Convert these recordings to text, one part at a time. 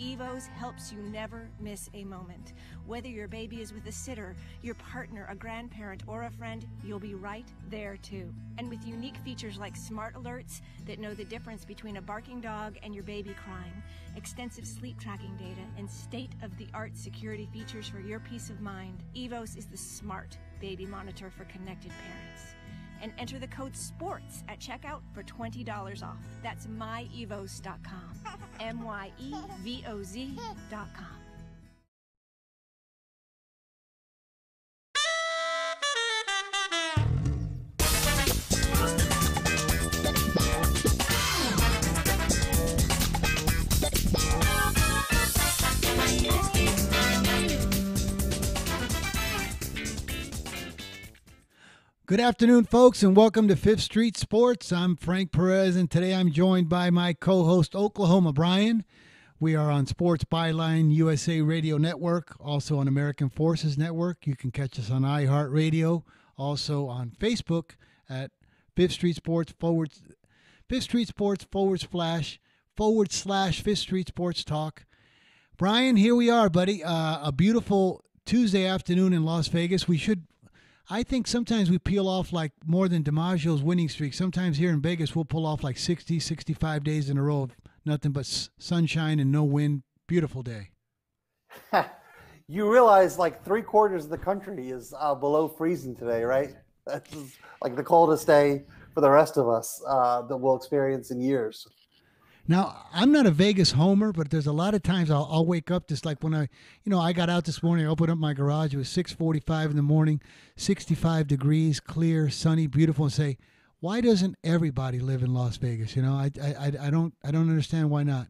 Evos helps you never miss a moment. Whether your baby is with a sitter, your partner, a grandparent, or a friend, you'll be right there too. And with unique features like smart alerts that know the difference between a barking dog and your baby crying, extensive sleep tracking data, and state-of-the-art security features for your peace of mind, Evos is the smart baby monitor for connected parents. And enter the code SPORTS at checkout for $20 off. That's myevos.com. MYEVOZ.com. Good afternoon, folks, and welcome to Fifth Street Sports. I'm Frank Perez, and today I'm joined by my co-host, Oklahoma Brian. We are on Sports Byline USA Radio Network, also on American Forces Network. You can catch us on iHeartRadio, also on Facebook at Fifth Street Sports Fifth Street Sports / Fifth Street Sports Talk. Brian, here we are, buddy. A beautiful Tuesday afternoon in Las Vegas. I think sometimes we peel off like more than DiMaggio's winning streak. Sometimes here in Vegas, we'll pull off like 60, 65 days in a row of nothing but sunshine and no wind. Beautiful day. You realize like 3/4 of the country is below freezing today, right? That's like the coldest day for the rest of us that we'll experience in years. Now, I'm not a Vegas homer, but there's a lot of times I'll wake up just like when I got out this morning, I opened up my garage. It was 6:45 in the morning, 65 degrees, clear, sunny, beautiful, and say, why doesn't everybody live in Las Vegas? I don't understand why not.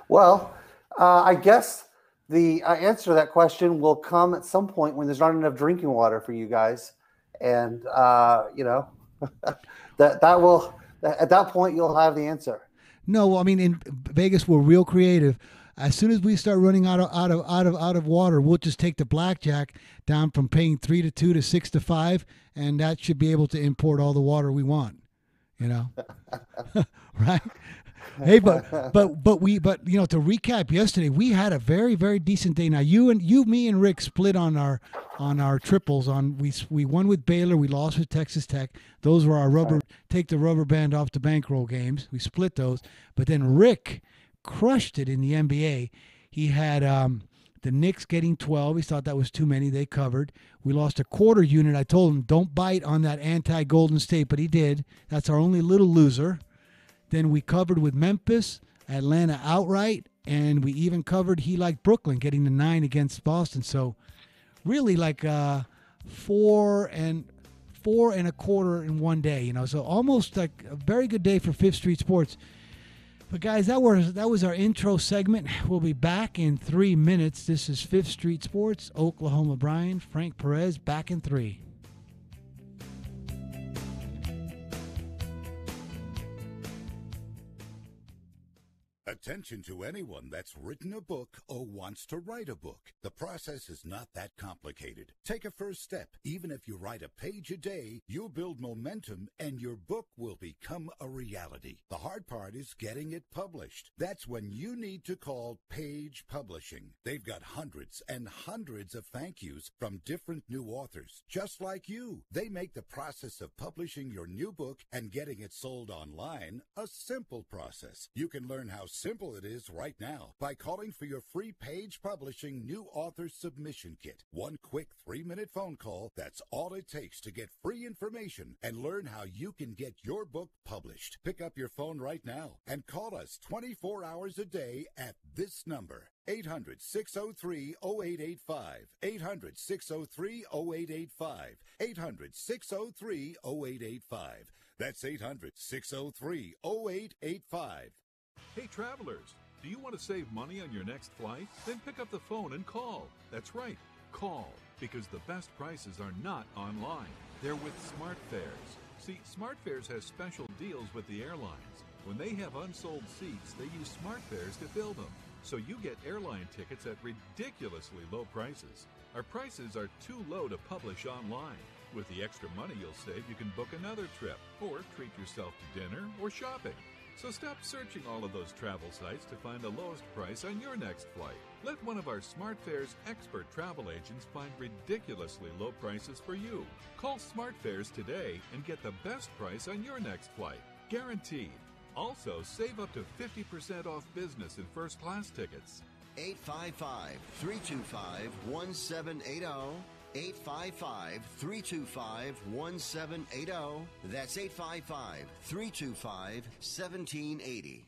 Well, I guess the answer to that question will come at some point when there's not enough drinking water for you guys, and that will. At that point, you'll have the answer. No, I mean in Vegas, we're real creative. As soon as we start running out of water, we'll just take the blackjack down from paying 3 to 2 to 6 to 5, and that should be able to import all the water we want. Right? Hey, but to recap yesterday, we had a very, very decent day. Now me and Rick split on our triples. We won with Baylor, we lost with Texas Tech. Those were our take the rubber band off the bankroll games. We split those. But then Rick crushed it in the NBA. He had the Knicks getting 12. He thought that was too many. They covered. We lost a quarter unit. I told him don't bite on that anti-Golden State, but he did. That's our only little loser. Then we covered with Memphis, Atlanta outright, and we even covered he liked Brooklyn getting the 9 against Boston. So really like 4 and a quarter in one day, So almost like a very good day for Fifth Street Sports. But guys, that was our intro segment. We'll be back in 3 minutes. This is Fifth Street Sports, Oklahoma Brian, Frank Perez, back in 3. Attention to anyone that's written a book or wants to write a book. The process is not that complicated. Take a first step. Even if you write a page a day, you'll build momentum and your book will become a reality. The hard part is getting it published. That's when you need to call Page Publishing. They've got hundreds and hundreds of thank yous from different new authors, just like you. They make the process of publishing your new book and getting it sold online a simple process. You can learn how simple it is right now by calling for your free Page Publishing new author submission kit. One quick 3-minute phone call, that's all it takes to get free information and learn how you can get your book published. Pick up your phone right now and call us 24 hours a day at this number. 800-603-0885. 800-603-0885. 800-603-0885. That's 800-603-0885. Hey travelers, do you want to save money on your next flight? Then pick up the phone and call. That's right, call, because the best prices are not online. They're with SmartFares. See, SmartFares has special deals with the airlines. When they have unsold seats, they use SmartFares to fill them. So you get airline tickets at ridiculously low prices. Our prices are too low to publish online. With the extra money you'll save, you can book another trip or treat yourself to dinner or shopping. So stop searching all of those travel sites to find the lowest price on your next flight. Let one of our SmartFares expert travel agents find ridiculously low prices for you. Call SmartFares today and get the best price on your next flight. Guaranteed. Also, save up to 50% off business and first class tickets. 855-325-1780. 855-325-1780. That's 855-325-1780.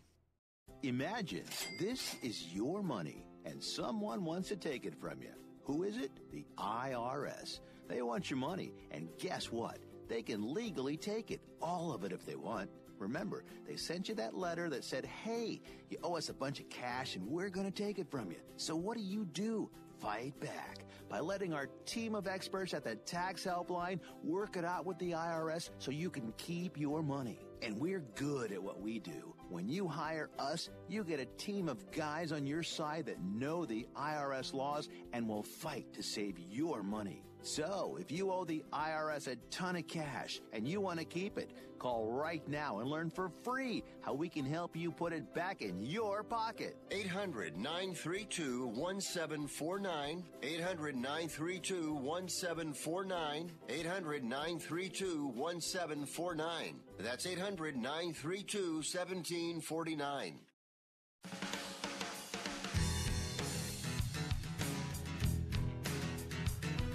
Imagine this is your money and someone wants to take it from you. Who is it? The IRS. They want your money, and guess what? They can legally take it, all of it if they want. Remember, they sent you that letter that said, hey, you owe us a bunch of cash and we're going to take it from you. So what do? Fight back by letting our team of experts at the Tax Helpline work it out with the IRS so you can keep your money. And we're good at what we do. When you hire us, you get a team of guys on your side that know the IRS laws and will fight to save your money. So, if you owe the IRS a ton of cash and you want to keep it, call right now and learn for free how we can help you put it back in your pocket. 800-932-1749. 800-932-1749. 800-932-1749. That's 800-932-1749.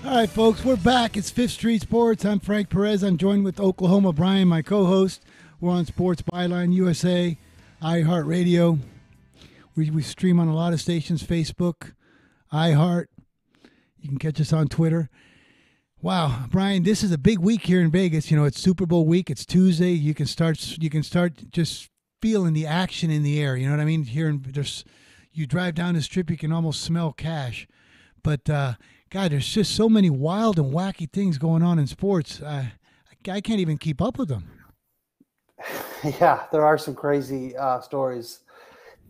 All right, folks, we're back. It's Fifth Street Sports. I'm Frank Perez. I'm joined with Oklahoma Brian, my co-host. We're on Sports Byline USA, iHeartRadio. We stream on a lot of stations, Facebook, iHeart. You can catch us on Twitter. Wow, Brian, this is a big week here in Vegas. You know, it's Super Bowl week. It's Tuesday. You can start just feeling the action in the air. You know what I mean? You drive down the strip, you can almost smell cash. But God, there's just so many wild and wacky things going on in sports. I can't even keep up with them. Yeah, there are some crazy stories.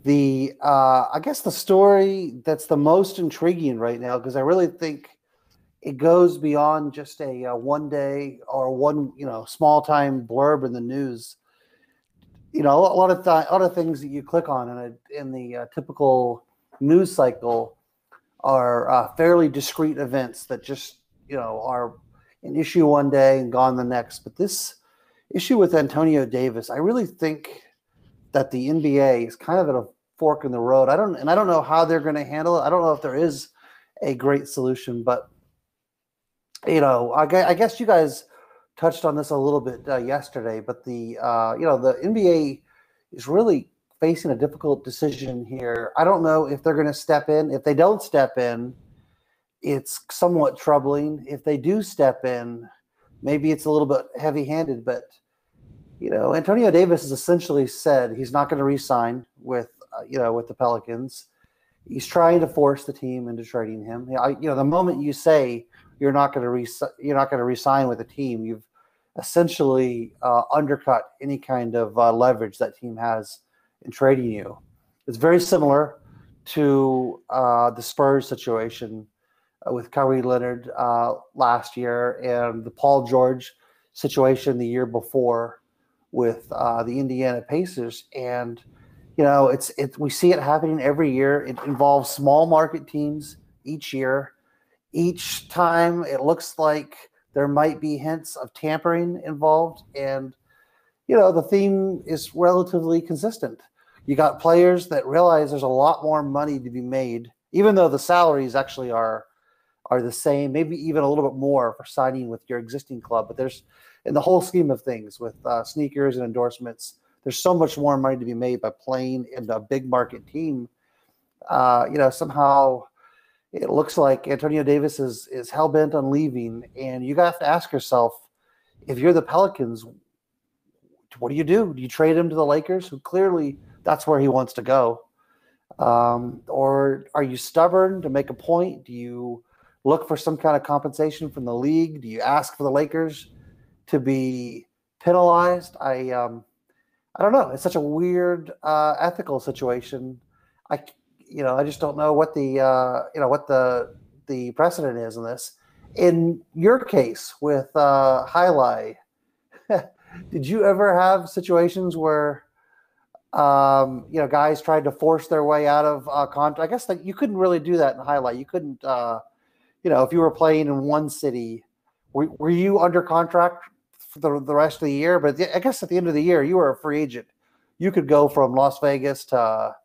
I guess the story that's the most intriguing right now, because I really think it goes beyond just a one day or one small time blurb in the news. A lot of things that you click on in the typical news cycle are fairly discrete events that just, are an issue one day and gone the next. But this issue with Antonio Davis, I really think that the NBA is kind of at a fork in the road. I don't know how they're going to handle it. I don't know if there is a great solution, but I guess you guys touched on this a little bit yesterday, but the NBA is really facing a difficult decision here. I don't know if they're going to step in. If they don't step in, it's somewhat troubling. If they do step in, maybe it's a little bit heavy-handed. But Antonio Davis has essentially said he's not going to re-sign with the Pelicans. He's trying to force the team into trading him. The moment you say you're not going to re-sign with a team, you've essentially undercut any kind of leverage that team has in trading you. It's very similar to the Spurs situation with Kawhi Leonard last year, and the Paul George situation the year before with the Indiana Pacers. And we see it happening every year. It involves small market teams each year. Each time it looks like there might be hints of tampering involved, and the theme is relatively consistent. You got players that realize there's a lot more money to be made, even though the salaries actually are the same, maybe even a little bit more for signing with your existing club. But there's, in the whole scheme of things, with sneakers and endorsements, there's so much more money to be made by playing in a big market team. Somehow it looks like Antonio Davis is hell-bent on leaving, and you have to ask yourself, if you're the Pelicans, what do? Do you trade him to the Lakers, who clearly that's where he wants to go? Or are you stubborn to make a point? Do you look for some kind of compensation from the league? Do you ask for the Lakers to be penalized? I don't know. It's such a weird ethical situation. I just don't know what the precedent is in this. In your case with Jai-Alai, did you ever have situations where Guys tried to force their way out of contract. I guess that you couldn't really do that in highlight. You couldn't, if you were playing in one city, were you under contract for the rest of the year? But I guess at the end of the year, you were a free agent. You could go from Las Vegas to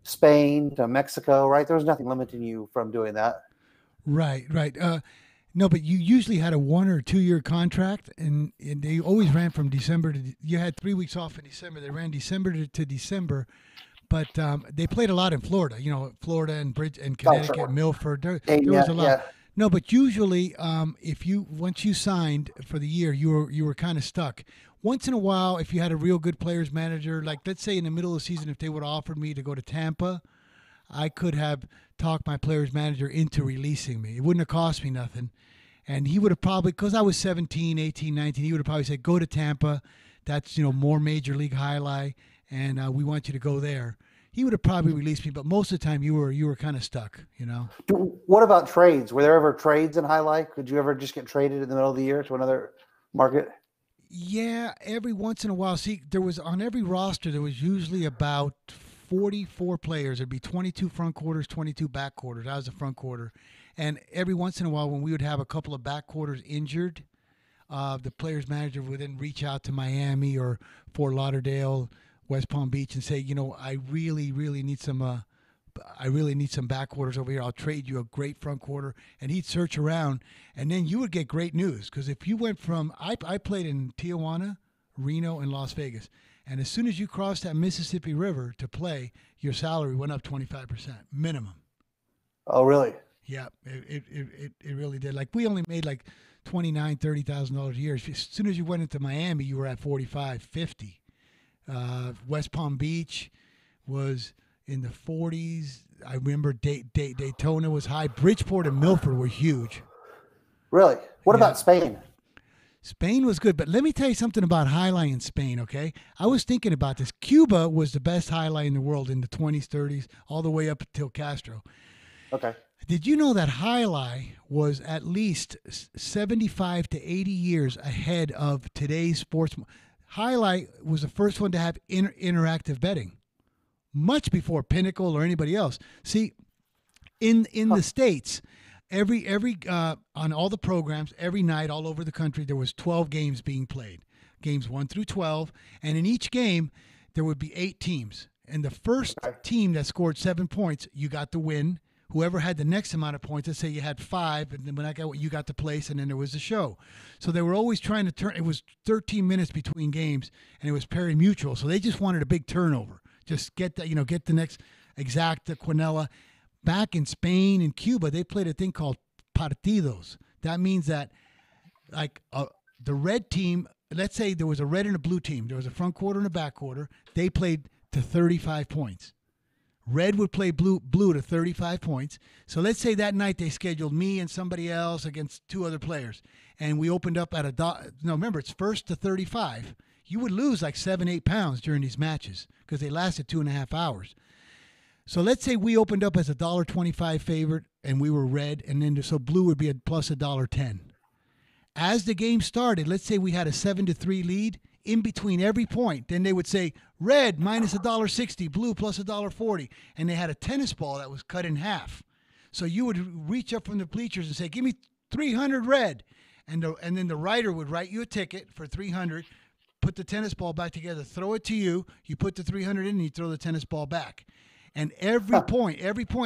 Spain to Mexico, right? There was nothing limiting you from doing that. Right. No, but you usually had a 1 or 2 year contract, and they always ran from December to. You had 3 weeks off in December. They ran December to December, but they played a lot in Florida. Florida and Connecticut, sure. Milford. There was a lot. Yeah. No, but usually, once you signed for the year, you were kind of stuck. Once in a while, if you had a real good players manager, like let's say in the middle of the season, if they would have offered me to go to Tampa, I could have talked my players manager into releasing me. It wouldn't have cost me nothing. And he would have probably, because I was 17, 18, 19, he would have probably said, go to Tampa. That's, more major league highlight, and we want you to go there. He would have probably released me, but most of the time you were kind of stuck, What about trades? Were there ever trades in highlight? Could you ever just get traded in the middle of the year to another market? Yeah, every once in a while. See, there was on every roster, there was usually about 44 players. There'd be 22 front quarters, 22 back quarters. I was the front quarter. And every once in a while, when we would have a couple of back quarters injured, the players manager would then reach out to Miami or Fort Lauderdale, West Palm Beach, and say, I really, really need some. I really need some back quarters over here. I'll trade you a great front quarter. And he'd search around, and then you would get great news. Because if you went from, I played in Tijuana, Reno, and Las Vegas. And as soon as you crossed that Mississippi River to play, your salary went up 25% minimum. Oh, really? Yeah, it really did. Like we only made like $29,000, $30,000 a year. As soon as you went into Miami, you were at 45, 50. West Palm Beach was in the 40s. I remember Daytona was high. Bridgeport and Milford were huge. Really? What about Spain? Spain was good, but let me tell you something about highlight in Spain, okay? I was thinking about this. Cuba was the best highlight in the world in the 20s, 30s, all the way up until Castro. Okay. Did you know that highlight was at least 75 to 80 years ahead of today's sports? Highlight was the first one to have interactive betting, much before Pinnacle or anybody else. See, in the States, every on all the programs, every night all over the country, there was 12 games being played, games 1 through 12, and in each game there would be 8 teams, and the first team that scored 7 points, you got the win. Whoever had the next amount of points, let's say you had 5, and then when I got what you got the place, and then there was the show. So they were always trying to turn. It was 13 minutes between games, and it was pari mutual. So they just wanted a big turnover. Just get that, get the next exacta, quinella. Back in Spain and Cuba, they played a thing called partidos. That means that, like, the red team, let's say there was a red and a blue team. There was a front quarter and a back quarter. They played to 35 points. Red would play blue to 35 points. So let's say that night they scheduled me and somebody else against 2 other players. And we opened up at remember, it's first to 35. You would lose like 7-8 pounds during these matches because they lasted 2.5 hours. So let's say we opened up as a $1.25 favorite and we were red, and then so blue would be a plus $1.10. As the game started, let's say we had a 7-3 lead. In between every point, then they would say red minus $1.60, blue plus $1.40, and they had a tennis ball that was cut in half. So you would reach up from the bleachers and say, "Give me 300 red," and then the writer would write you a ticket for 300, put the tennis ball back together, throw it to you. You put the 300 in, and you throw the tennis ball back. And every point,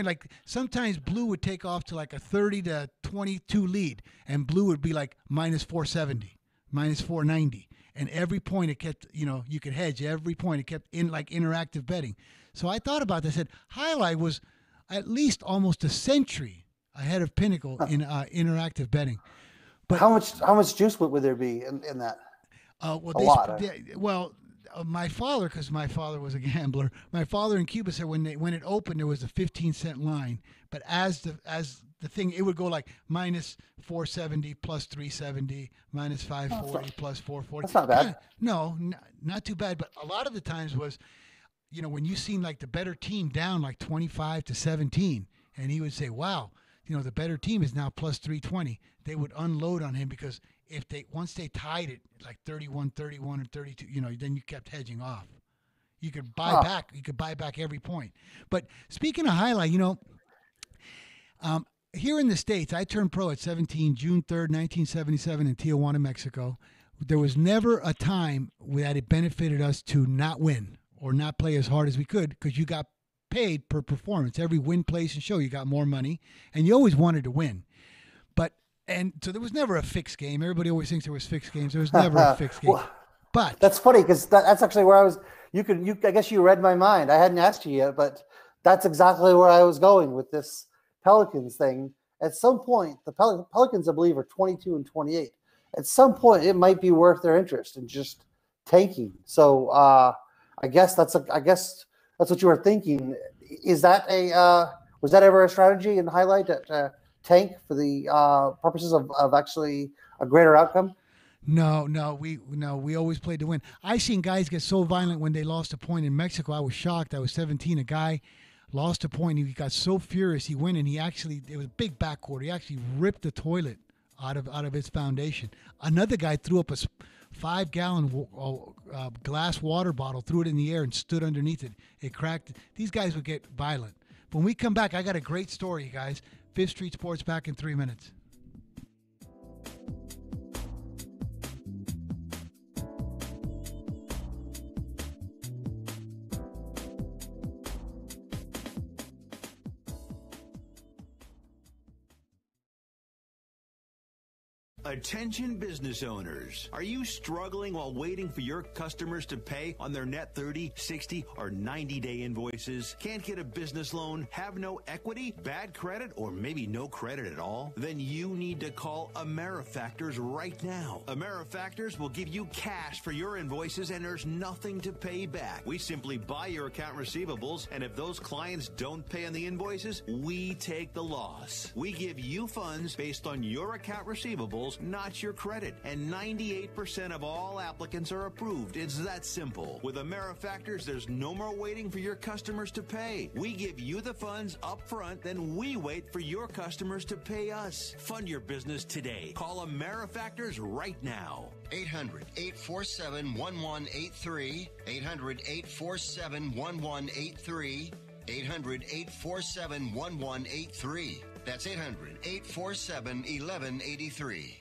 like sometimes blue would take off to like a 30 to 22 lead, and blue would be like minus 470, minus 490. And every point it kept, you could hedge. Every point it kept in like interactive betting. So I thought about this. I said, highlight was at least almost a century ahead of Pinnacle in interactive betting. But how much juice would there be in that? My father, because my father was a gambler, my father in Cuba said when it opened there was a 15-cent line, but as the thing, it would go like minus 470 plus 370 minus 540 plus 440. That's not bad. No, not too bad. But a lot of the times was, when you seen like the better team down like 25 to 17, and he would say, "Wow, the better team is now plus 320." They would unload on him because once they tied it like 31, 31, or 32, then you kept hedging off. You could buy back. You could buy back every point. But speaking of highlight, here in the States, I turned pro at 17, June 3rd, 1977 in Tijuana, Mexico. There was never a time that it benefited us to not win or not play as hard as we could, because you got paid per performance. Every win, place, and show, you got more money, and you always wanted to win. And so there was never a fixed game. Everybody always thinks there was fixed games. There was never a fixed game. Well, but that's funny, because that's actually where I was. I guess you read my mind. I hadn't asked you yet, but that's exactly where I was going with this Pelicans thing. At some point, the Pelicans, I believe, are 22 and 28. At some point, it might be worth their interest in just tanking. So I guess that's what you were thinking. Is that was that ever a strategy and highlight that tank for the purposes of actually a greater outcome? No, we always played to win. I seen guys get so violent when they lost a point in Mexico. I was shocked. I was 17. A guy lost a point. He got so furious. He went and it was a big backcourt. He actually ripped the toilet out of its foundation. Another guy threw up a 5-gallon glass water bottle, threw it in the air, and stood underneath it. It cracked. These guys would get violent. When we come back, I got a great story, you guys. Fifth Street Sports back in 3 minutes. Attention business owners. Are you struggling while waiting for your customers to pay on their net 30, 60, or 90-day invoices? Can't get a business loan? Have no equity? Bad credit? Or maybe no credit at all? Then you need to call AmeriFactors right now. AmeriFactors will give you cash for your invoices, and there's nothing to pay back. We simply buy your account receivables, and if those clients don't pay on the invoices, we take the loss. We give you funds based on your account receivables, not your credit. And 98% of all applicants are approved. It's that simple. With AmeriFactors, there's no more waiting for your customers to pay. We give you the funds up front, then we wait for your customers to pay us. Fund your business today. Call AmeriFactors right now. 800-847-1183. 800-847-1183. 800-847-1183. That's 800-847-1183.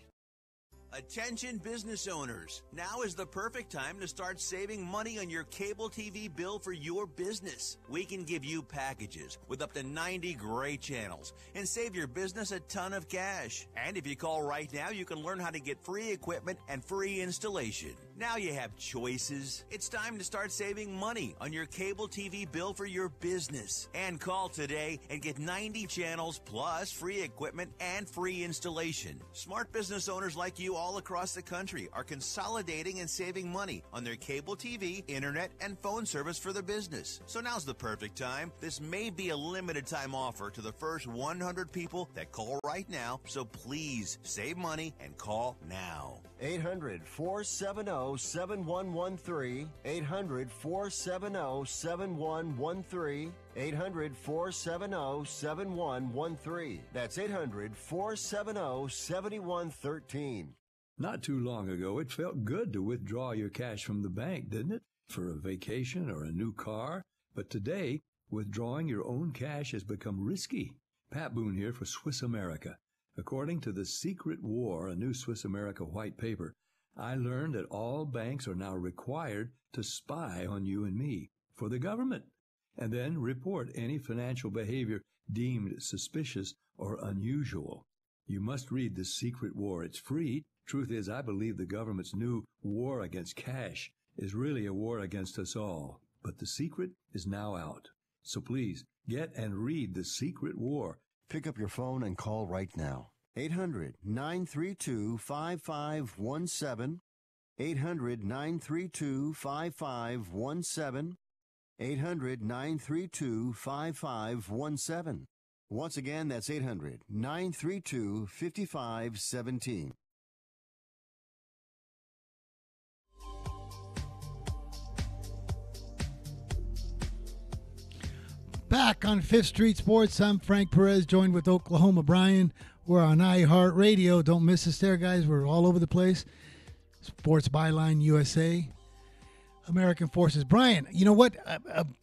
Attention business owners. Now is the perfect time to start saving money on your cable TV bill for your business. We can give you packages with up to 90 great channels and save your business a ton of cash. And if you call right now, you can learn how to get free equipment and free installation. Now you have choices. It's time to start saving money on your cable TV bill for your business. And call today and get 90 channels plus free equipment and free installation. Smart business owners like you all across the country are consolidating and saving money on their cable TV, internet, and phone service for their business. So now's the perfect time. This may be a limited time offer to the first 100 people that call right now. So please save money and call now. 800-470-7113. 800-470-7113. 800-470-7113. That's 800-470-7113. Not too long ago, it felt good to withdraw your cash from the bank, didn't it? For a vacation or a new car. But today, withdrawing your own cash has become risky. Pat Boone here for Swiss America. According to The Secret War, a new Swiss America white paper, I learned that all banks are now required to spy on you and me for the government, and then report any financial behavior deemed suspicious or unusual. You must read The Secret War. It's free. Truth is, I believe the government's new war against cash is really a war against us all. But the secret is now out. So please, get and read The Secret War. Pick up your phone and call right now. 800-932-5517. 800-932-5517. 800-932-5517. Once again, that's 800-932-5517. Back on Fifth Street Sports, I'm Frank Perez, joined with Oklahoma Brian. We're on iHeartRadio. Don't miss us there, guys. We're all over the place. Sports Byline USA. American forces. Brian, you know what?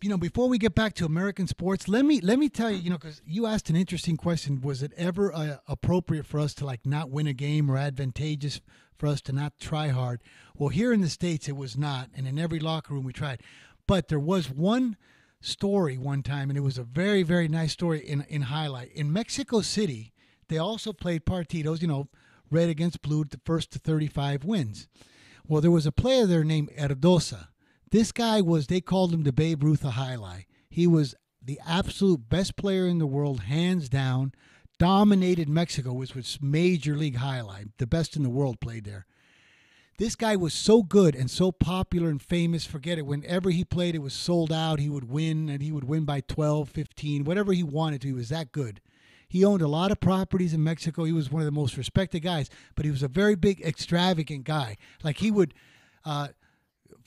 Before we get back to American sports, let me tell you, because you asked an interesting question. Was it ever appropriate for us to like not win a game or advantageous for us to not try hard? Well, here in the States, it was not, and in every locker room we tried. But there was one story one time, and it was a very, very nice story in highlight. In Mexico City, they also played partidos, red against blue, the first to 35 wins. Well, there was a player there named Erdosa. This guy they called him the Babe Ruth of Jai-Alai. He was the absolute best player in the world, hands down, dominated Mexico, which was Major League Jai-Alai. The best in the world played there. This guy was so good and so popular and famous, forget it. Whenever he played, it was sold out. He would win, and he would win by 12, 15, whatever he wanted to. He was that good. He owned a lot of properties in Mexico. He was one of the most respected guys, but he was a very big, extravagant guy. Like he would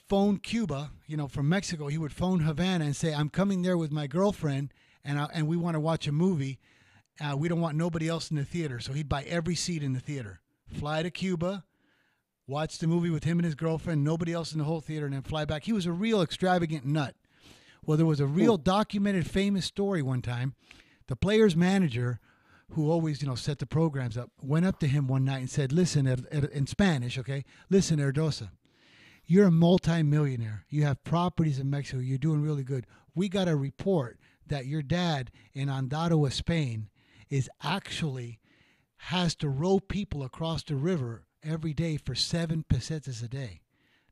phone Cuba, from Mexico. He would phone Havana and say, "I'm coming there with my girlfriend, and we want to watch a movie. We don't want nobody else in the theater." So he'd buy every seat in the theater, fly to Cuba, watch the movie with him and his girlfriend, nobody else in the whole theater, and then fly back. He was a real extravagant nut. Well, there was a real documented famous story one time. The player's manager, who always, set the programs up, went up to him one night and said, "Listen," in Spanish, okay? "Listen, Erdosa, you're a multimillionaire. You have properties in Mexico. You're doing really good. We got a report that your dad in Andorra, Spain, has to row people across the river every day for 7 pesetas a day.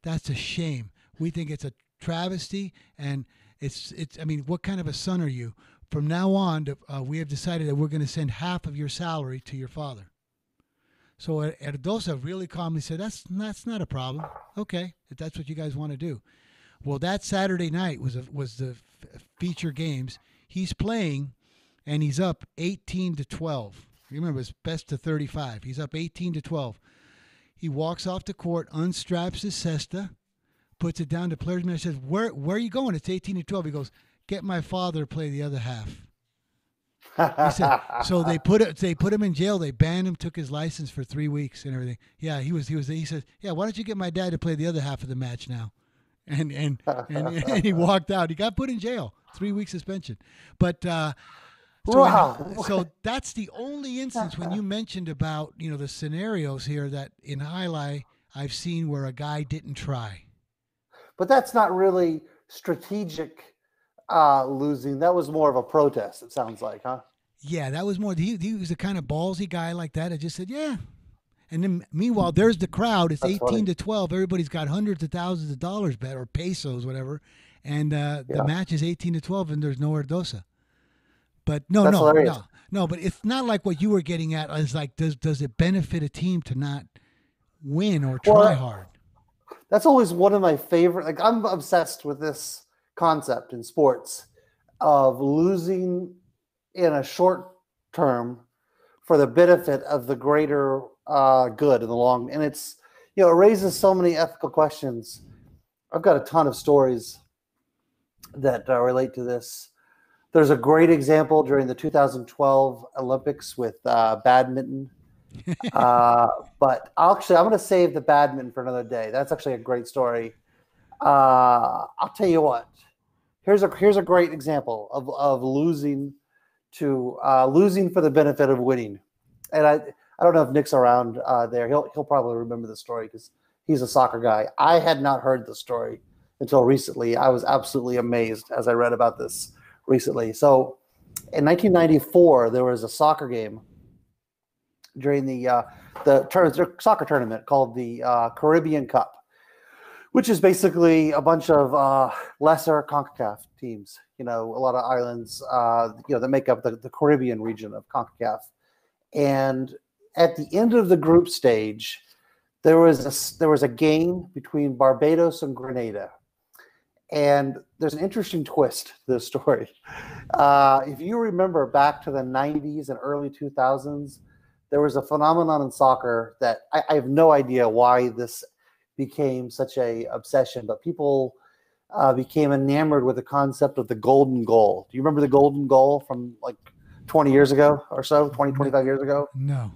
That's a shame. We think it's a travesty, and it's. I mean, what kind of a son are you? From now on, we have decided that we're going to send half of your salary to your father." So Erdosa really calmly said, that's not a problem. Okay, if that's what you guys want to do. Well, that Saturday night was the feature games. He's playing, and he's up 18-12. Remember, it's best to 35. He's up 18-12. He walks off the court, unstraps his cesta, puts it down to players' manager, says, Where are you going? It's 18-12. He goes, "Get my father to play the other half." He said, so they put him in jail. They banned him, took his license for 3 weeks and everything. Yeah, he said, "Yeah, why don't you get my dad to play the other half of the match now?" And he walked out. He got put in jail, 3 week suspension. But so that's the only instance when you mentioned about the scenarios here that in Jai-Alai I've seen where a guy didn't try. But that's not really strategic losing. That was more of a protest, it sounds like, huh? Yeah, that was more. He was the kind of ballsy guy like that. I just said, yeah. And then meanwhile, there's the crowd. It's 18-12. Everybody's got hundreds of thousands of dollars bet or pesos, whatever. And the match is 18-12, and there's no Erdosa. But no. But it's not like what you were getting at. It's like, does it benefit a team to not win or try hard? That's always one of my favorite. Like, I'm obsessed with this concept in sports of losing in a short term for the benefit of the greater good in the long. And it's, it raises so many ethical questions. I've got a ton of stories that relate to this. There's a great example during the 2012 Olympics with badminton. But I'm going to save the badminton for another day. That's actually a great story. I'll tell you what. Here's a great example of losing for the benefit of winning. And I don't know if Nick's around there. He'll probably remember the story because he's a soccer guy. I had not heard the story until recently. I was absolutely amazed as I read about this recently. So in 1994, there was a soccer game during the soccer tournament called the Caribbean Cup, which is basically a bunch of lesser CONCACAF teams, a lot of islands, that make up the Caribbean region of CONCACAF. And at the end of the group stage, there was a game between Barbados and Grenada. And there's an interesting twist to this story. If you remember back to the 90s and early 2000s, there was a phenomenon in soccer that I have no idea why this became such a obsession, but people became enamored with the concept of the golden goal. Do you remember the golden goal from like 20 years ago or so, 25 years ago? No.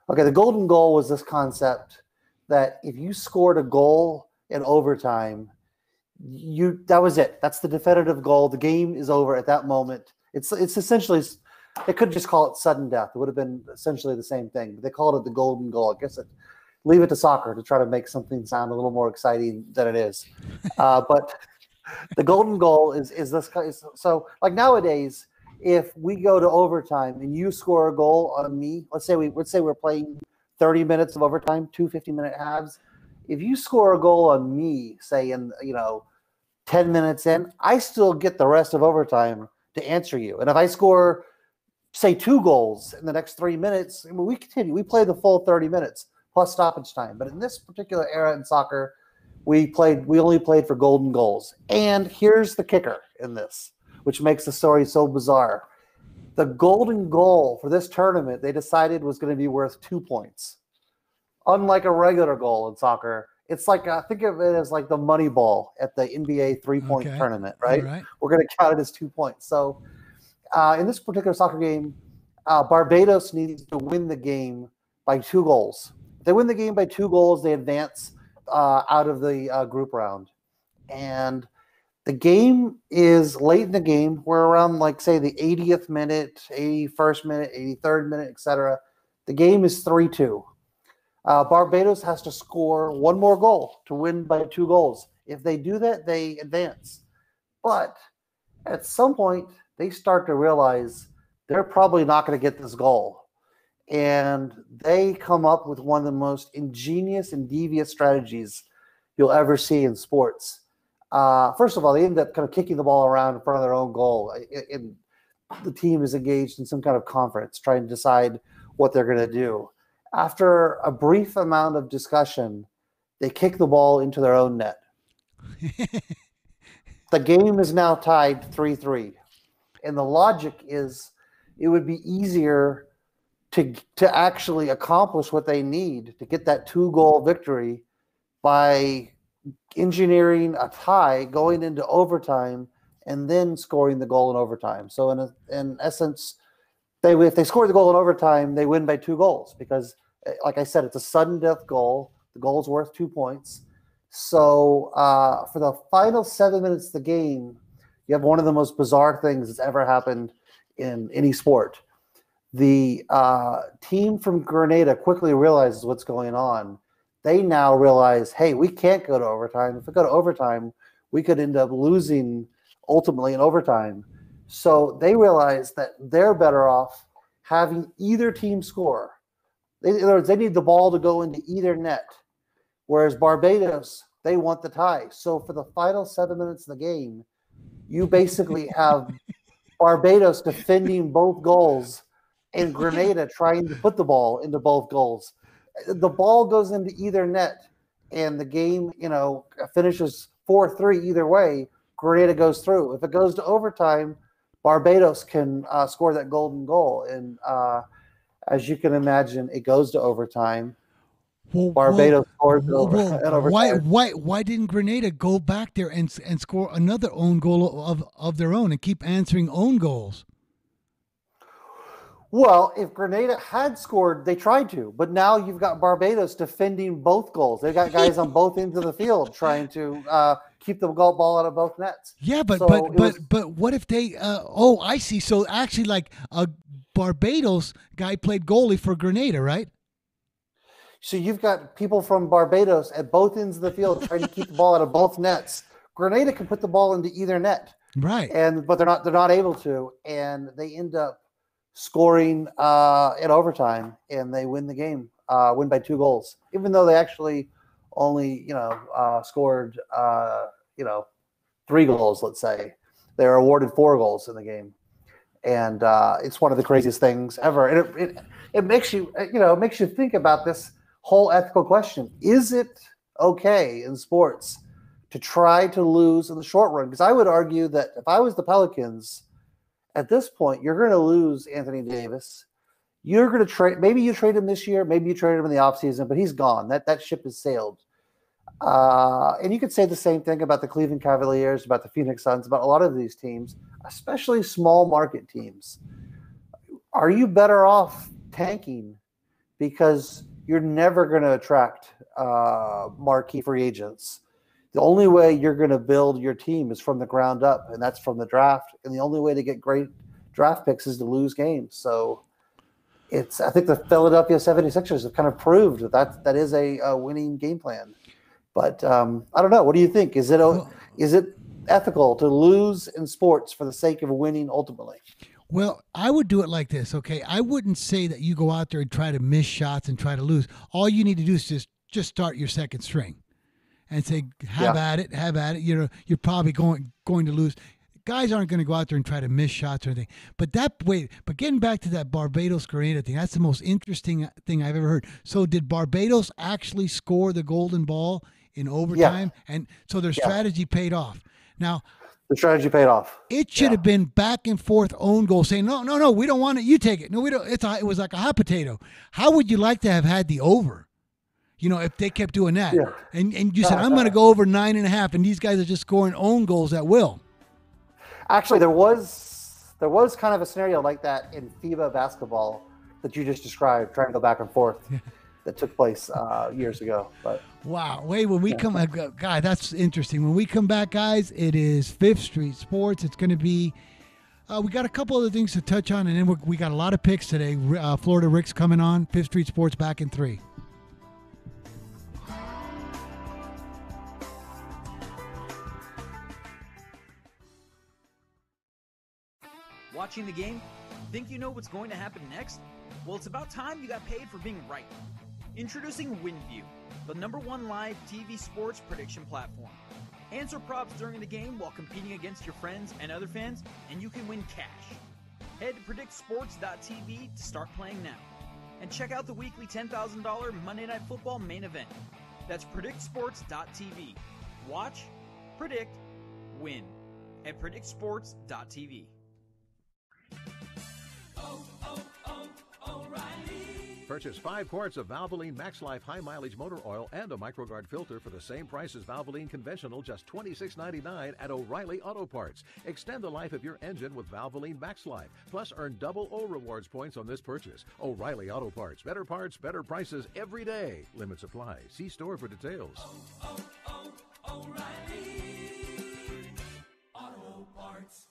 Okay, the golden goal was this concept that if you scored a goal in overtime, that was it. That's the definitive goal. The game is over at that moment. It's essentially, they could just call it sudden death. It would have been essentially the same thing, but they called it the golden goal. I guess leave it to soccer to try to make something sound a little more exciting than it is. But the golden goal is this. So like nowadays, if we go to overtime and you score a goal on me, let's say we're playing 30 minutes of overtime, 2 50-minute halves. If you score a goal on me, say in 10 minutes in, I still get the rest of overtime to answer you. And if I score, say, 2 goals in the next 3 minutes, we continue. We play the full 30 minutes plus stoppage time. But in this particular era in soccer, we only played for golden goals. And here's the kicker in this, which makes the story so bizarre. The golden goal for this tournament, they decided was going to be worth 2 points. Unlike a regular goal in soccer, it's like, think of it as like the money ball at the NBA 3-point tournament, right? All right. We're going to count it as 2 points. So in this particular soccer game, Barbados needs to win the game by 2 goals. If they win the game by 2 goals, they advance out of the group round. And the game is late in the game. We're around, like, say, the 80th minute, 81st minute, 83rd minute, etc. The game is 3-2. Barbados has to score 1 more goal to win by 2 goals. If they do that, they advance. But at some point, they start to realize they're probably not going to get this goal. And they come up with one of the most ingenious and devious strategies you'll ever see in sports. First of all, they end up kind of kicking the ball around in front of their own goal. And the team is engaged in some kind of conference trying to decide what they're going to do. After a brief amount of discussion, they kick the ball into their own net. The game is now tied 3-3. And the logic is it would be easier to actually accomplish what they need to get that 2-goal victory by engineering a tie, going into overtime, and then scoring the goal in overtime. So in essence, if they score the goal in overtime, they win by 2 goals because, like I said, it's a sudden death goal. The goal's worth 2 points. So for the final 7 minutes of the game, you have one of the most bizarre things that's ever happened in any sport. The team from Grenada quickly realizes what's going on. They now realize, hey, we can't go to overtime. If we go to overtime, we could end up losing ultimately in overtime. So they realize that they're better off having either team score. In other words, they need the ball to go into either net, whereas Barbados, they want the tie. So for the final 7 minutes of the game, you basically have Barbados defending both goals and Grenada trying to put the ball into both goals. The ball goes into either net, and the game, finishes 4-3 either way. Grenada goes through. If it goes to overtime, Barbados can score that golden goal. And as you can imagine, it goes to overtime. Barbados scores at overtime. Why didn't Grenada go back there and score another own goal of their own and keep answering own goals? Well, if Grenada had scored, they tried to, but now you've got Barbados defending both goals. They've got guys on both ends of the field trying to keep the ball out of both nets. Yeah, but what if they? I see. So actually, like a Barbados guy played goalie for Grenada, right? So you've got people from Barbados at both ends of the field trying to keep the ball out of both nets. Grenada can put the ball into either net, right? But they're not able to, and they end up scoring in overtime, and they win the game, win by 2 goals, even though they actually only scored 3 goals. Let's say they were awarded 4 goals in the game, and it's one of the craziest things ever. And it makes you think about this whole ethical question: is it okay in sports to try to lose in the short run? Because I would argue that if I was the Pelicans, at this point, you're going to lose Anthony Davis. You're going to trade. Maybe you trade him this year. Maybe you trade him in the offseason, but he's gone. That ship has sailed. And you could say the same thing about the Cleveland Cavaliers, about the Phoenix Suns, about a lot of these teams, especially small market teams. Are you better off tanking because you're never going to attract marquee free agents? The only way you're going to build your team is from the ground up, and that's from the draft. And the only way to get great draft picks is to lose games. So I think the Philadelphia 76ers have kind of proved that is a winning game plan. But I don't know. What do you think? Is it ethical to lose in sports for the sake of winning ultimately? Well, I would do it like this, okay? I wouldn't say that you go out there and try to miss shots and try to lose. All you need to do is just start your second string and say, have at it. You're probably going to lose. Guys aren't going to go out there and try to miss shots or anything. But getting back to that Barbados-Grenada thing, that's the most interesting thing I've ever heard. So did Barbados actually score the golden ball in overtime? Yeah. And so their strategy paid off. Now, the strategy paid off. It should have been back and forth own goal saying, no, we don't want it. You take it. No, we don't. It was like a hot potato. How would you like to have had the over? If they kept doing that. Yeah. And you said, I'm going to go over 9.5, and these guys are just scoring own goals at will. Actually, there was kind of a scenario like that in FIBA basketball that you just described, trying to go back and forth. That took place years ago. But wow. Wait, when we come back, God, that's interesting. When we come back, guys, it is Fifth Street Sports. It's going to be, we got a couple other things to touch on, and then we got a lot of picks today. Florida Rick's coming on. Fifth Street Sports back in 3. Watching the game? Think you know what's going to happen next? Well, it's about time you got paid for being right. Introducing WinView, the #1 live TV sports prediction platform. Answer props during the game while competing against your friends and other fans, and you can win cash. Head to predictsports.tv to start playing now. And check out the weekly $10,000 Monday Night Football main event. That's predictsports.tv. Watch, predict, win at predictsports.tv. Purchase 5 quarts of Valvoline Max Life High Mileage Motor Oil and a MicroGuard filter for the same price as Valvoline Conventional, just $26.99 at O'Reilly Auto Parts. Extend the life of your engine with Valvoline Max Life. Plus, earn double O Rewards points on this purchase. O'Reilly Auto Parts. Better parts, better prices every day. Limits apply. See store for details. O'Reilly Auto Parts.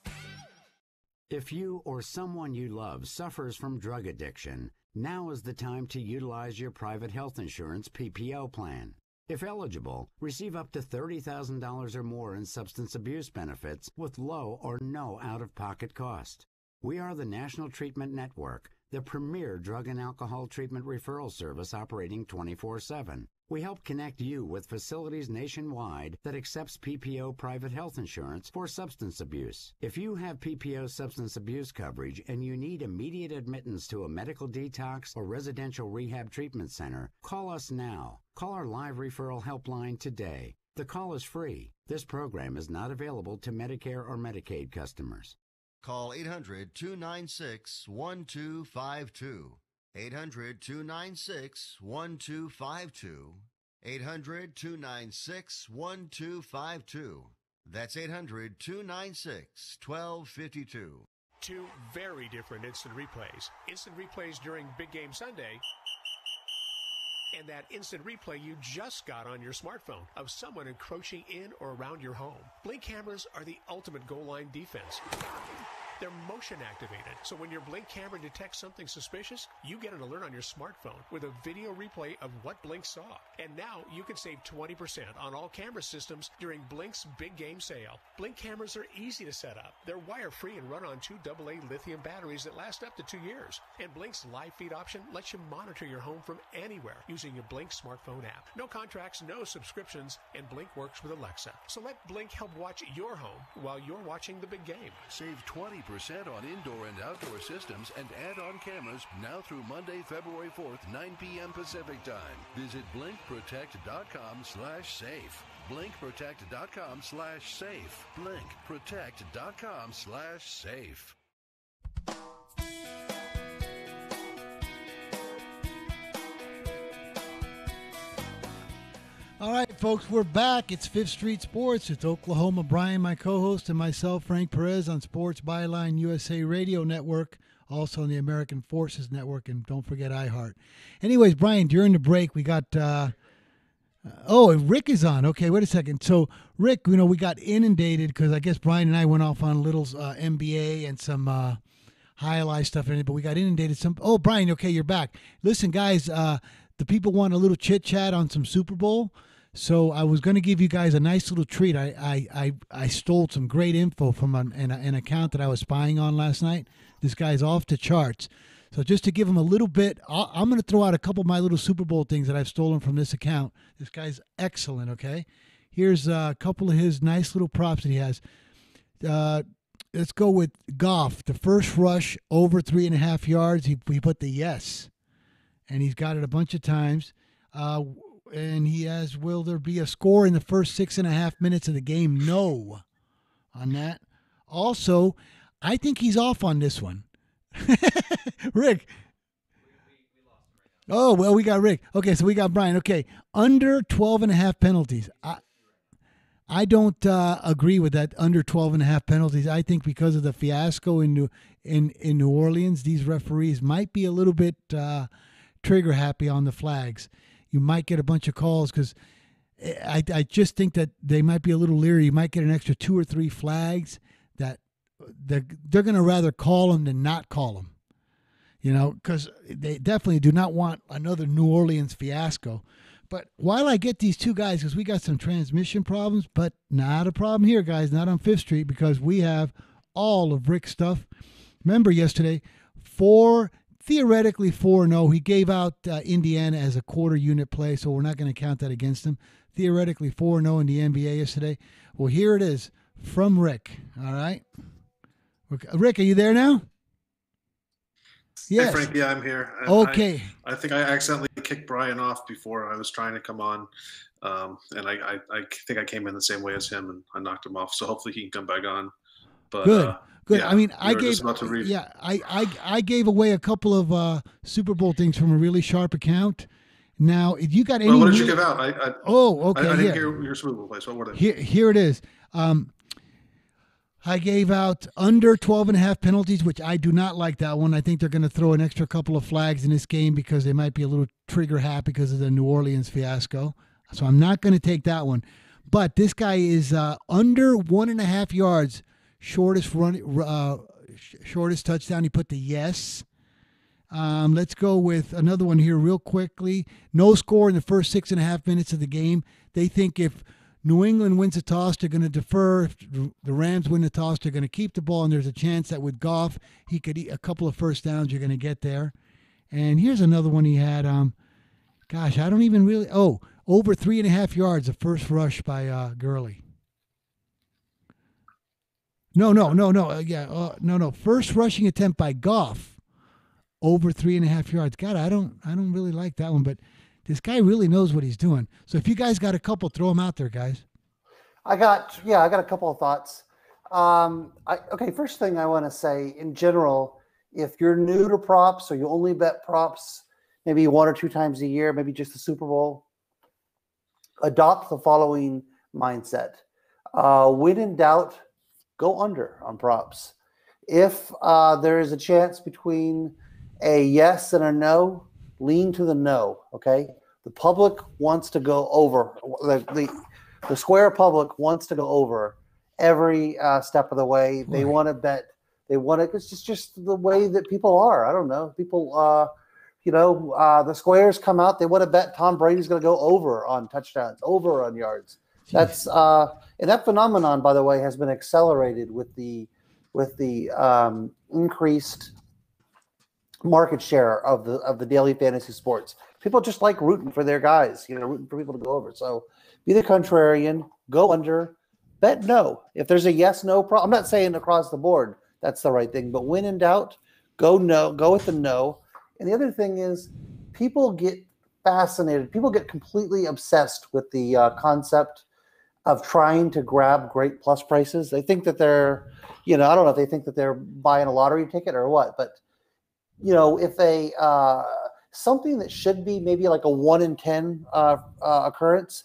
If you or someone you love suffers from drug addiction, now is the time to utilize your private health insurance PPO plan. If eligible, receive up to $30,000 or more in substance abuse benefits with low or no out-of-pocket cost. We are the National Treatment Network, the premier drug and alcohol treatment referral service operating 24/7. We help connect you with facilities nationwide that accepts PPO private health insurance for substance abuse. If you have PPO substance abuse coverage and you need immediate admittance to a medical detox or residential rehab treatment center, call us now. Call our live referral helpline today. The call is free. This program is not available to Medicare or Medicaid customers. Call 800-296-1252. 800-296-1252. 800-296-1252. That's 800-296-1252. Two very different instant replays. Instant replays during Big Game Sunday, and that instant replay you just got on your smartphone of someone encroaching in or around your home. Blink cameras are the ultimate goal line defense. They're motion activated, so when your Blink camera detects something suspicious, you get an alert on your smartphone with a video replay of what Blink saw. And now you can save 20% on all camera systems during Blink's Big Game Sale. Blink cameras are easy to set up. They're wire-free and run on 2 AA lithium batteries that last up to 2 years. And Blink's live feed option lets you monitor your home from anywhere using your Blink smartphone app. No contracts, no subscriptions, and Blink works with Alexa. So let Blink help watch your home while you're watching the big game. Save 20% on indoor and outdoor systems and add-on cameras now through Monday, February 4th, 9 p.m. Pacific Time. Visit blinkprotect.com/safe. blinkprotect.com/safe. blinkprotect.com/safe. All right, folks, we're back. It's Fifth Street Sports. It's Oklahoma Brian, my co-host, and myself, Frank Perez, on Sports Byline USA Radio Network, also on the American Forces Network, and don't forget iHeart. Anyways, Brian, during the break, we got Oh, Rick is on. Okay, wait a second. So, Rick, we got inundated because I guess Brian and I went off on a little NBA and some Jai-Alai stuff in it, but we got inundated. Oh, Brian, okay, you're back. Listen, guys, the people want a little chit chat on some Super Bowl. So I was going to give you guys a nice little treat. I stole some great info from an account that I was spying on last night. This guy's off the charts. So just to give him a little bit, I'm going to throw out a couple of my little Super Bowl things that I've stolen from this account. This guy's excellent, okay? Here's a couple of his nice little props that he has. Let's go with Goff. The first rush over 3.5 yards. He put the yes, and he's got it a bunch of times. And he has, will there be a score in the first 6.5 minutes of the game? No, on that. Also, I think he's off on this one. Rick. Oh, well, we got Rick. Okay, so we got Brian. Okay, under 12.5 penalties. I don't agree with that under 12.5 penalties. I think because of the fiasco in New Orleans, these referees might be a little bit trigger happy on the flags. You might get a bunch of calls because I just think that they might be a little leery. You might get an extra 2 or 3 flags that they're going to rather call them than not call them. Because they definitely do not want another New Orleans fiasco. But while I get these two guys, because we got some transmission problems, but not a problem here, guys, not on 5th Street, because we have all of Rick's stuff. Remember yesterday, theoretically 4-0. He gave out Indiana as a quarter unit play, so we're not going to count that against him. Theoretically 4-0 in the NBA yesterday. Well, here it is from Rick. All right. Rick, are you there now? Yes. Hey, Frank. Yeah, I'm here. Okay. I think I accidentally kicked Brian off before I was trying to come on. And I think I came in the same way as him, and I knocked him off. So hopefully he can come back on. But, good. Yeah, I mean, I gave away a couple of Super Bowl things from a really sharp account. Now, if you got any, what did you give out? Okay. I didn't hear your Super Bowl place. What were they? Here it is. I gave out under 12.5 penalties, which I do not like that one. I think they're going to throw an extra couple of flags in this game because they might be a little trigger happy because of the New Orleans fiasco. So I'm not going to take that one. But this guy is under 1.5 yards, shortest touchdown. He put the yes. Let's go with another one here real quickly. No score in the first 6.5 minutes of the game. They think if New England wins the toss, they're going to defer. If the Rams win the toss, they're going to keep the ball, and there's a chance that with Goff, he could eat a couple of first downs. You're going to get there. And here's another one he had. I don't even really. Oh, over 3.5 yards, the first rush by Gurley. No. First rushing attempt by Goff, over 3.5 yards. God, I don't really like that one, but this guy really knows what he's doing. So if you guys got a couple, throw them out there, guys. I got a couple of thoughts. First thing I want to say in general, if you're new to props or you only bet props maybe 1 or 2 times a year, maybe just the Super Bowl, adopt the following mindset. When in doubt, go under on props. If there is a chance between a yes and a no, lean to the no, okay? The public wants to go over. The square public wants to go over every step of the way. They want to bet. They want to. It's just the way that people are. I don't know. People, the squares come out. They want to bet Tom Brady's going to go over on touchdowns, over on yards. That's and that phenomenon, by the way, has been accelerated with the increased market share of the daily fantasy sports. People just like rooting for their guys, rooting for people to go over. So be the contrarian, go under, bet no. If there's a yes, no problem, I'm not saying across the board that's the right thing, but when in doubt, go no, go with the no. And the other thing is people get fascinated. People get completely obsessed with the concept of trying to grab great plus prices. They think that they're, I don't know if they think that they're buying a lottery ticket or what, but if something that should be maybe like a 1 in 10 occurrence,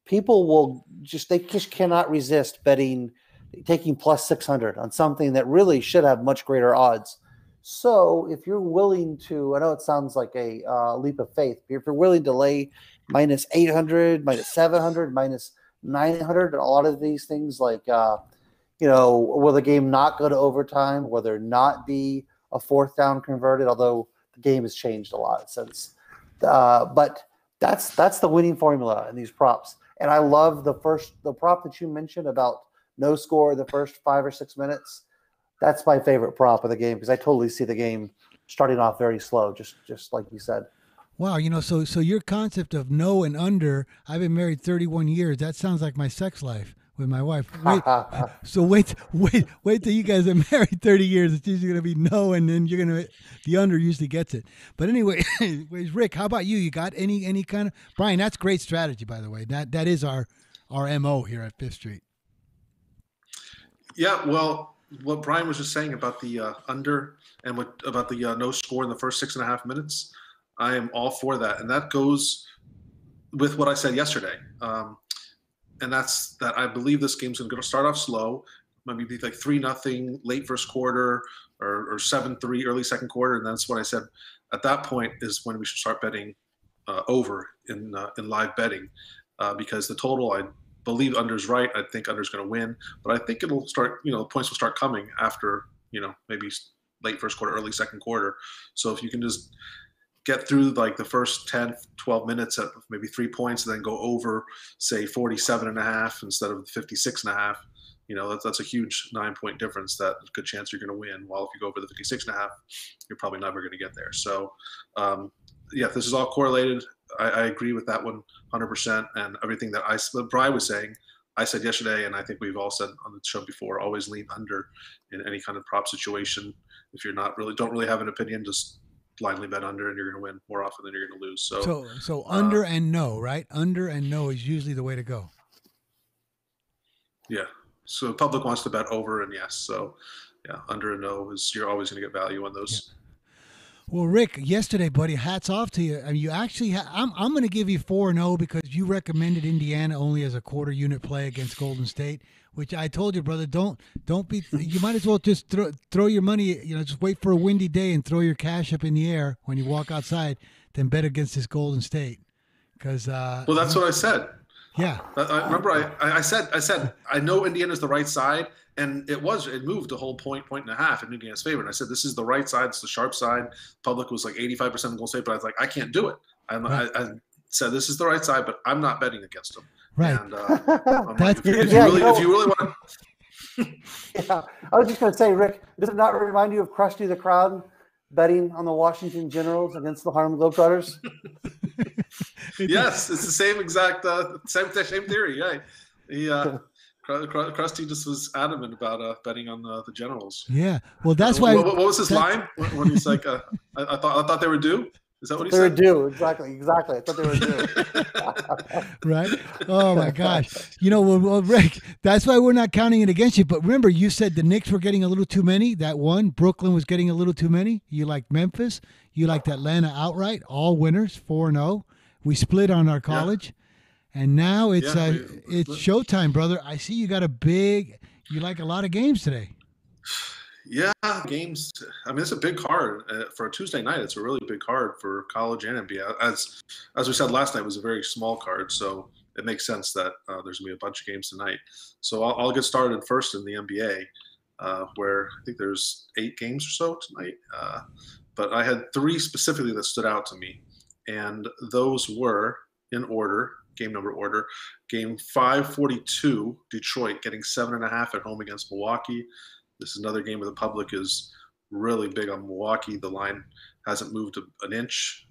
people will they just cannot resist taking plus 600 on something that really should have much greater odds. So if you're willing to, I know it sounds like a leap of faith, but if you're willing to lay minus 800, minus 700, minus 900, and a lot of these things like, will the game not go to overtime? Will there not be a fourth down converted? Although the game has changed a lot since. But that's the winning formula in these props. And I love the prop that you mentioned about no score in the first 5 or 6 minutes. That's my favorite prop of the game because I totally see the game starting off very slow, just like you said. Wow, so your concept of no and under, I've been married 31 years. That sounds like my sex life with my wife. Wait till you guys are married 30 years. It's usually going to be no, and then the under usually gets it. But anyway, Rick, how about you? You got any kind of, Brian, that's great strategy, by the way. That is our MO here at Fifth Street. Yeah, well, what Brian was just saying about the under and about the no score in the first 6.5 minutes, I am all for that. And that goes with what I said yesterday. And that's that I believe this game's going to start off slow, maybe be like 3-0 late first quarter or 7-3 early second quarter. And that's what I said at that point is when we should start betting over in live betting because the total, I believe under's right. I think under's going to win, but I think it'll start, points will start coming after, maybe late first quarter, early second quarter. So if you can just get through like the first 10, 12 minutes at maybe 3 points and then go over, say 47.5 instead of 56.5, that's a huge 9-point difference. That a good chance you're going to win. While if you go over the 56.5, you're probably never going to get there. So, this is all correlated. I agree with that one 100%. And everything that Brian was saying, I said yesterday, and I think we've all said on the show before, always lean under in any kind of prop situation. If you're don't really have an opinion, just blindly bet under and you're going to win more often than you're going to lose. So under and no, right? Under and no is usually the way to go. Yeah. So the public wants to bet over and yes. So yeah, under and no you're always going to get value on those. Yeah. Well, Rick, yesterday, buddy, hats off to you. I mean, you actually, I'm going to give you 4-0 because you recommended Indiana only as a quarter unit play against Golden State, which I told you, brother, don't be. You might as well just throw your money. Just wait for a windy day and throw your cash up in the air when you walk outside, than bet against this Golden State. Because well, that's what I said. Yeah, I remember I said I know Indiana's the right side, and it moved a whole point and a half in Indiana's favor. And I said this is the right side, it's the sharp side. Public was like 85% Golden State, but I was like I can't do it. I said this is the right side, but I'm not betting against them. Right. And if you really want to. Yeah, I was just going to say, Rick, does it not remind you of Krusty the Crowd betting on the Washington Generals against the Harlem Globetrotters? Yes, it's the same exact same theory. Yeah, Krusty just was adamant about betting on the Generals. Yeah, well, that's why. What was his line when he's like, "I thought they were due." Is that what he said? They were due. Exactly. I thought they were due. Right? Oh my gosh! Well, Rick, that's why we're not counting it against you. But remember, you said the Knicks were getting a little too many. That one, Brooklyn was getting a little too many. You liked Memphis. You liked Atlanta outright. All winners, 4-0. We split on our college, and now it's showtime, brother. I see you got you like a lot of games today. Yeah, games. I mean, it's a big card for a Tuesday night. It's a really big card for college and NBA. As we said last night, it was a very small card, so it makes sense that there's gonna be a bunch of games tonight. So I'll get started first in the NBA, where I think there's 8 games or so tonight. But I had 3 specifically that stood out to me. And those were in order, game number order. Game 542, Detroit getting 7.5 at home against Milwaukee. This is another game where the public is really big on Milwaukee. The line hasn't moved an inch.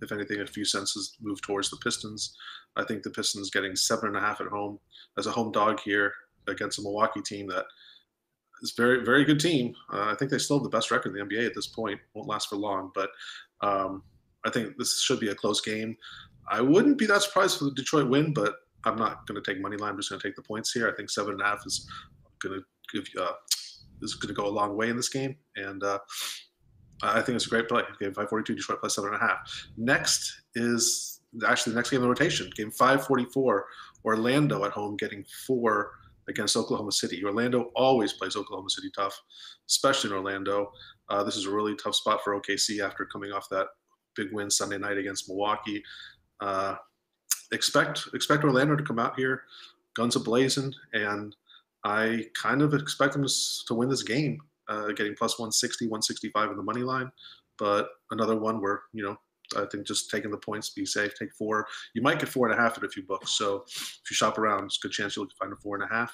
If anything, a few cents has moved towards the Pistons. I think the Pistons getting 7.5 at home as a home dog here against a Milwaukee team that is very, very good team. I think they still have the best record in the NBA at this point. Won't last for long, but I think this should be a close game. I wouldn't be that surprised for the Detroit win, but I'm not going to take money line. I'm just going to take the points here. I think 7.5 is going to go a long way in this game, and I think it's a great play. Game 542, Detroit plus 7.5. Next is actually the next game in the rotation. Game 544, Orlando at home getting 4 against Oklahoma City. Orlando always plays Oklahoma City tough, especially in Orlando. This is a really tough spot for OKC after coming off that big win Sunday night against Milwaukee. Expect Orlando to come out here, guns a-blazing, and I kind of expect them to win this game, getting plus 160, 165 in the money line. But another one where, I think just taking the points, be safe, take 4. You might get 4.5 at a few books. So if you shop around, it's a good chance you'll find a 4.5.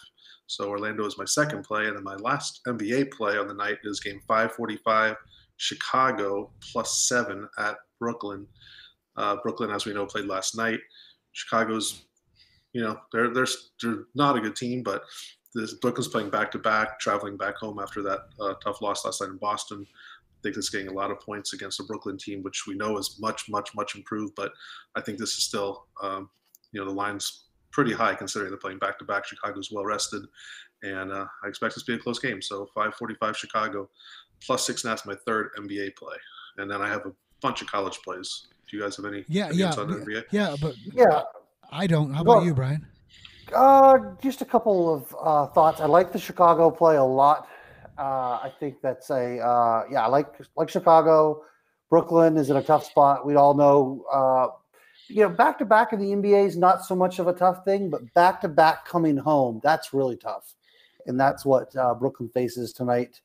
So Orlando is my second play. And then my last NBA play on the night is game 545, Chicago plus 7 at Brooklyn. Brooklyn, as we know, played last night. Chicago's, they're not a good team, but Brooklyn's playing back-to-back, traveling back home after that tough loss last night in Boston. I think it's getting a lot of points against the Brooklyn team, which we know is much, much, much improved. But I think this is still, the line's pretty high considering they're playing back-to-back. Chicago's well-rested, and I expect this to be a close game. So 545 Chicago, plus 6.5 my third NBA play. And then I have a bunch of college plays. Do you guys have any opinions on the NBA? Yeah, I don't. How about you, Brian? Just a couple of thoughts. I like the Chicago play a lot. I think that's I like Chicago. Brooklyn is in a tough spot. We all know, back to back in the NBA is not so much of a tough thing, but back to back coming home, that's really tough. And that's what Brooklyn faces tonight.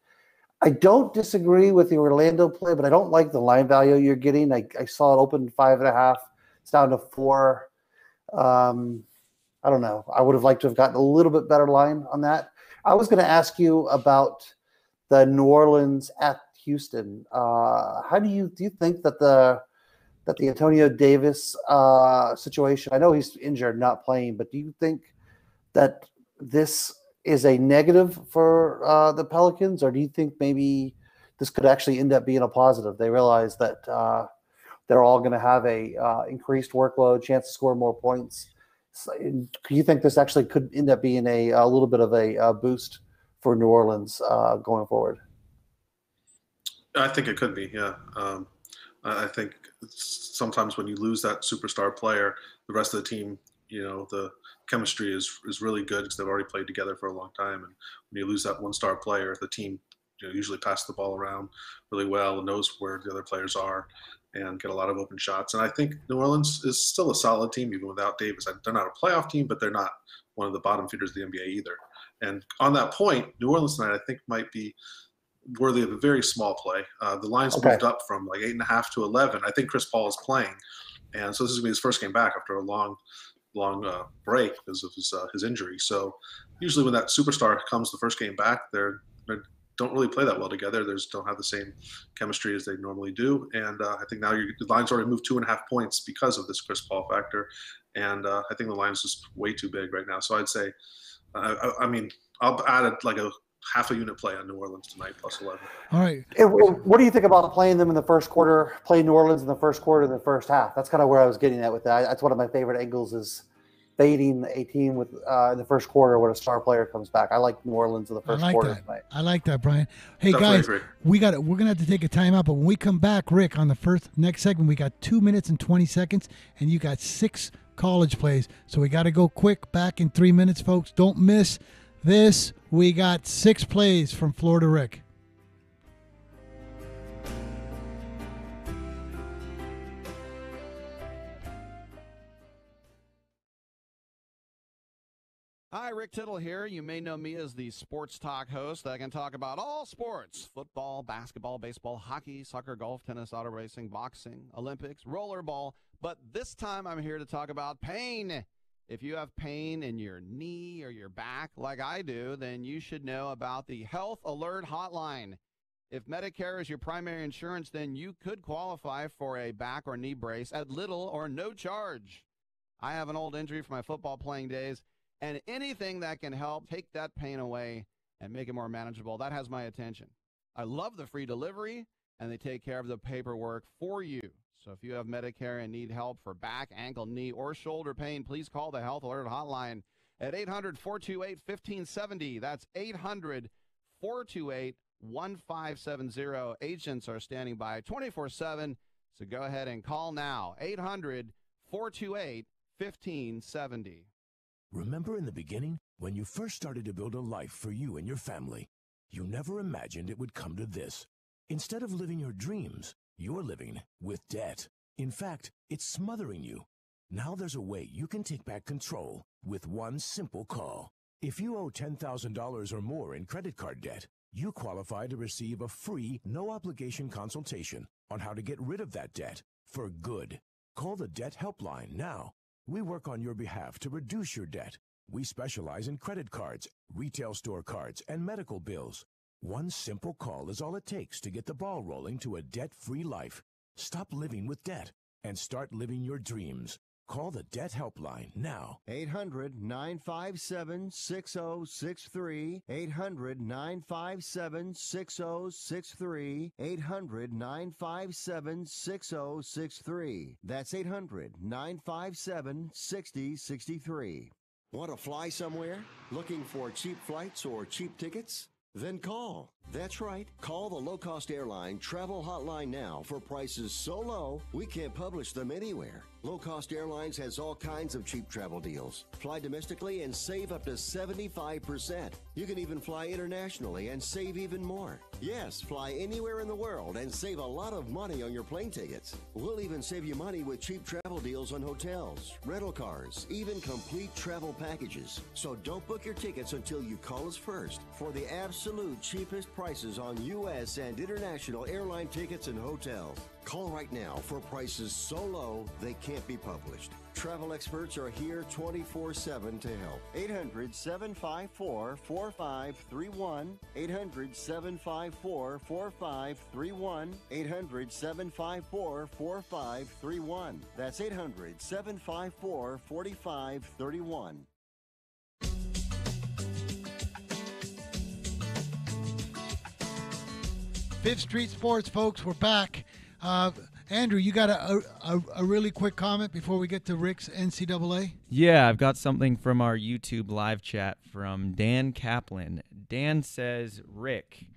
I don't disagree with the Orlando play, but I don't like the line value you're getting. I saw it open 5.5. It's down to 4. I don't know. I would have liked to have gotten a little bit better line on that. I was going to ask you about the New Orleans at Houston. How do you think that the Antonio Davis situation? I know he's injured, not playing, but do you think that this is a negative for the Pelicans, or do you think maybe this could actually end up being a positive? They realize that they're all going to have a increased workload, chance to score more points. So, do you think this actually could end up being a little bit of a boost for New Orleans going forward? I think it could be, yeah. I think sometimes when you lose that superstar player, the rest of the team, the chemistry is really good because they've already played together for a long time. And when you lose that one-star player, the team usually passes the ball around really well and knows where the other players are and get a lot of open shots. And I think New Orleans is still a solid team even without Davis. They're not a playoff team, but they're not one of the bottom feeders of the NBA either. And on that point, New Orleans tonight I think might be worthy of a very small play. The line's moved up from like 8.5 to 11. I think Chris Paul is playing, and so this is going to be his first game back after a long break because of his injury. So usually when that superstar comes the first game back, they don't really play that well together. They just don't have the same chemistry as they normally do. And I think now the line's already moved 2.5 points because of this Chris Paul factor. And I think the line's just way too big right now. So I'd say, I'll add like a half a unit play on New Orleans tonight, plus 11. All right. What do you think about playing them in the first quarter, playing New Orleans in the first quarter and the first half? That's kind of where I was getting at with that. That's one of my favorite angles is fading a team with in the first quarter when a star player comes back. I like New Orleans in the first quarter tonight. I like that, Brian. Hey, Definitely guys, agree. we're going to have to take a timeout, but when we come back, Rick, on the next segment, we got 2 minutes and 20 seconds, and you got 6 college plays. So we got to go quick. Back in 3 minutes, folks. Don't miss this. We got 6 plays from Florida Rick. Hi, Rick Tittle here. You may know me as the sports talk host that can talk about all sports: football, basketball, baseball, hockey, soccer, golf, tennis, auto racing, boxing, Olympics, rollerball. But this time I'm here to talk about pain. If you have pain in your knee or your back like I do, then you should know about the Health Alert Hotline. If Medicare is your primary insurance, then you could qualify for a back or knee brace at little or no charge. I have an old injury from my football playing days, and anything that can help take that pain away and make it more manageable, that has my attention. I love the free delivery, and they take care of the paperwork for you. So if you have Medicare and need help for back, ankle, knee, or shoulder pain, please call the Health Alert Hotline at 800-428-1570. That's 800-428-1570. Agents are standing by 24/7, so go ahead and call now. 800-428-1570. Remember in the beginning, when you first started to build a life for you and your family, you never imagined it would come to this. Instead of living your dreams, you're living with debt. In fact, it's smothering you. Now there's a way you can take back control with one simple call. If you owe $10,000 or more in credit card debt, you qualify to receive a free, no-obligation consultation on how to get rid of that debt for good. Call the Debt Helpline now. We work on your behalf to reduce your debt. We specialize in credit cards, retail store cards, and medical bills. One simple call is all it takes to get the ball rolling to a debt-free life. Stop living with debt and start living your dreams. Call the Debt Helpline now. 800-957-6063. 800-957-6063. 800-957-6063. That's 800-957-6063. Want to fly somewhere? Looking for cheap flights or cheap tickets? Then call. That's right. Call the low-cost airline travel hotline now for prices so low we can't publish them anywhere. Low-cost airlines has all kinds of cheap travel deals. Fly domestically and save up to 75%. You can even fly internationally and save even more. Yes, fly anywhere in the world and save a lot of money on your plane tickets. We'll even save you money with cheap travel deals on hotels, rental cars, even complete travel packages. So don't book your tickets until you call us first for the absolute cheapest prices on U.S. and international airline tickets and hotels. Call right now for prices so low they can't be published. Travel experts are here 24/7 to help. 800-754-4531. 800-754-4531. 800-754-4531. That's 800-754-4531. Fifth Street Sports, folks, we're back. Andrew, you got a really quick comment before we get to Rick's NCAA? Yeah, I've got something from our YouTube live chat from Dan Kaplan. Dan says, Rick,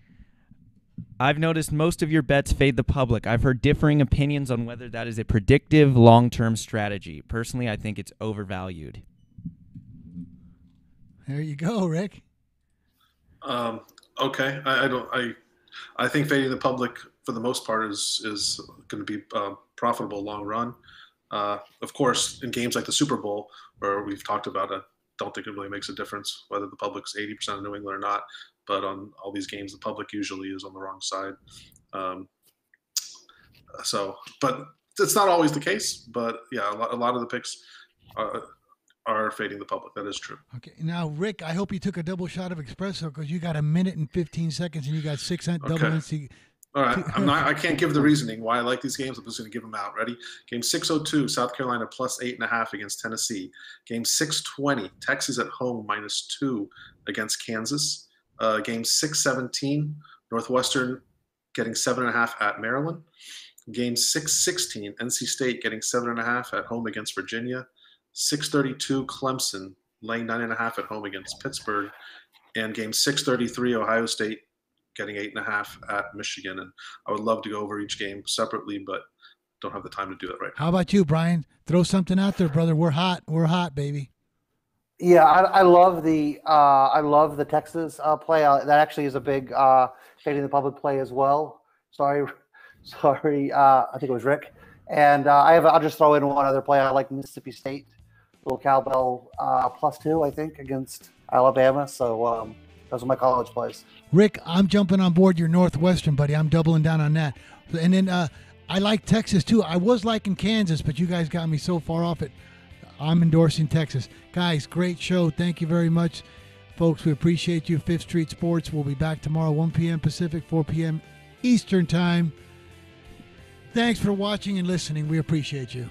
I've noticed most of your bets fade the public. I've heard differing opinions on whether that is a predictive long-term strategy. Personally, I think it's overvalued. There you go, Rick. Okay, I think fading the public for the most part is going to be profitable long run. Of course, in games like the Super Bowl, where we've talked about it, I don't think it really makes a difference whether the public's 80% of New England or not. But on all these games, the public usually is on the wrong side. But it's not always the case. But yeah, a lot of the picks are fading the public. That is true. Okay. Now, Rick, I hope you took a double shot of espresso because you got a minute and 15 seconds and you got double NC. All right. I can't give the reasoning why I like these games. I'm just going to give them out. Ready? Game 602, South Carolina plus 8.5 against Tennessee. Game 620, Texas at home -2 against Kansas. Game 617, Northwestern getting 7.5 at Maryland. Game 616, NC State getting 7.5 at home against Virginia. 632, Clemson laying 9.5 at home against Pittsburgh. And game 633, Ohio State getting 8.5 at Michigan. And I would love to go over each game separately, but don't have the time to do it right now. How about you, Brian? Throw something out there, brother. We're hot. We're hot, baby. Yeah, I love the Texas play. That actually is a big fading the public play as well. Sorry. I think it was Rick. And I'll just throw in one other play. I like Mississippi State, little cowbell +2, I think, against Alabama. So those are my college plays. Rick, I'm jumping on board your Northwestern, buddy. I'm doubling down on that. And then I like Texas, too. I was liking Kansas, but you guys got me so far off it. I'm endorsing Texas. Guys, great show. Thank you very much. Folks, we appreciate you. Fifth Street Sports. We'll be back tomorrow, 1 p.m. Pacific, 4 p.m. Eastern Time. Thanks for watching and listening. We appreciate you.